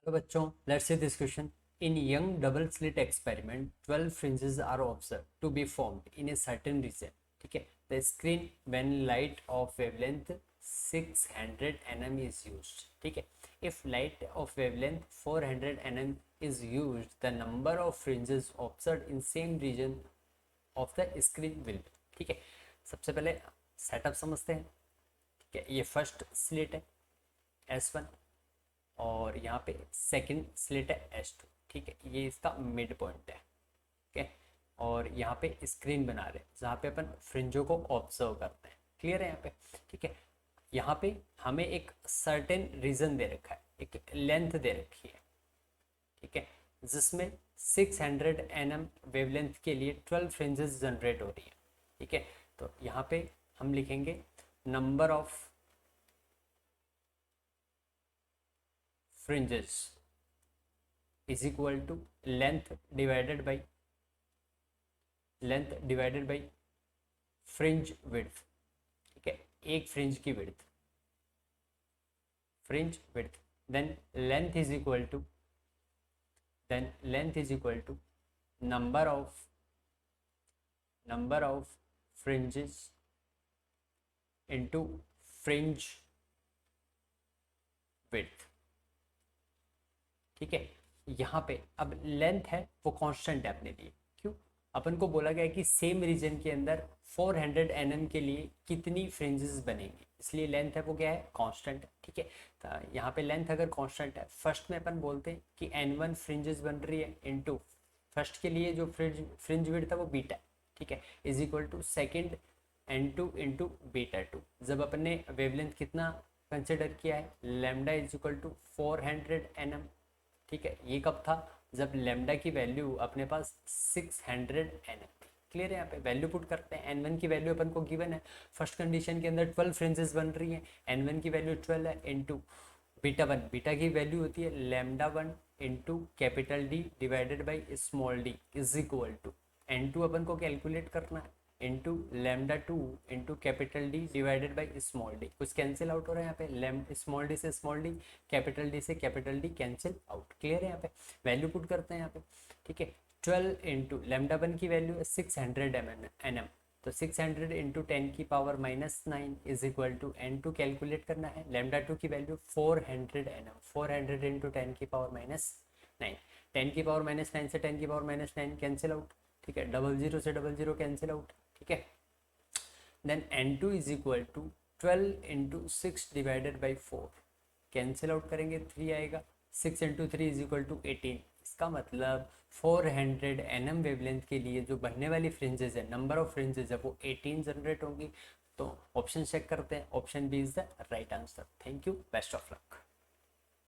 तो बच्चों, let's see this question. In young double slit experiment, 12 fringes are observed to be formed in a certain region. ठीक है. The screen when light of wavelength 600 nm is used. ठीक है. If light of wavelength 400 nm is used, the number of fringes observed in same region of the screen will be. ठीक है. सबसे पहले setup समझते हैं. ठीक है. ये फर्स्ट स्लिट है S1 और यहाँ पे सेकंड स्लिट है S2. ठीक है. ये इसका मिड पॉइंट है. ठीक है. और यहाँ पे स्क्रीन बना रहे हैं जहाँ पे अपन फ्रिंजों को ऑब्जर्व करते हैं. क्लियर है यहाँ पे. ठीक है. यहाँ पे हमें एक सर्टेन रीजन दे रखा है, एक लेंथ दे रखी है. ठीक है. जिसमें 600 nm वेवलेंथ के लिए 12 फ्रिंजेस जनरेट हो रही है. ठीक है. तो यहाँ पे हम लिखेंगे number of fringes is equal to length divided by fringe width. ठीक है. एक फ्रिंज की width, fringe width, then length is equal to number of fringes into fringe width. ठीक है. यहाँ पे अब लेंथ है वो कांस्टेंट है अपने लिए. क्यों? अपन को बोला गया कि सेम रीजन के अंदर 400 nm के लिए कितनी फ्रिंजेस बनेंगी, इसलिए लेंथ है वो क्या है, कांस्टेंट है. ठीक है. तो यहाँ पे लेंथ अगर कांस्टेंट है, फर्स्ट में अपन बोलते हैं कि n1 फ्रिंजेस बन रही है इनटू फर्स्ट के लिए जो फ्रिंज विड्थ था वो बीटा है. ठीक है. Is equal to second n2 into beta 2. जब अपन ने वेवलेंथ कितना कंसिडर किया है, lambda is equal to 400 nm. ठीक है. ये कब था, जब लेमडा की वैल्यू अपने पास 600 nm. क्लियर है. यहाँ पे वैल्यू पुट करते हैं. n1 की वैल्यू अपन को गिवन है, फर्स्ट कंडीशन के अंदर 12 फ्रिंजेस बन रही है, n1 की वैल्यू 12 है इनटू बीटा 1. बीटा की वैल्यू होती है lambda 1 into capital D divided by small d is equal to n2 अपन को कैलकुलेट करना है into lambda 2 into capital D divided by small d. कुछ कैंसिल आउट हो रहा है यहाँ पे, स्मॉल डी से स्मॉल डी, कैपिटल डी से capital D cancel out. Clear है. यहाँ पे वैल्यू पुट करते हैं यहाँ पे. ठीक है. 12 इंटू लैम्डा 1 की वैल्यू है 600 nm, तो 600 इंटू 10 की power -9 is equal to n2 calculate करना है. लैम्डा 2 की वैल्यू 400 nm, 400 इंटू 10 की पावर -9, 10 की पावर -9 से 10 की पावर -9 कैंसिल आउट. ठीक है. 00 से 00 कैंसिल आउट. ठीक है. Then n2 is equal to 12 into 6 divided by 4 cancel out करेंगे, 3 आएगा. 6 इंटू 3 इज इक्वल टू 18. इसका मतलब 400 nm वेवलेंथ के लिए जो बनने वाली फ्रिंजेस है, नंबर ऑफ फ्रिंजेस है वो 18 जनरेट होंगी. तो ऑप्शन चेक करते हैं. Option B is the right answer. Thank you. Best of luck.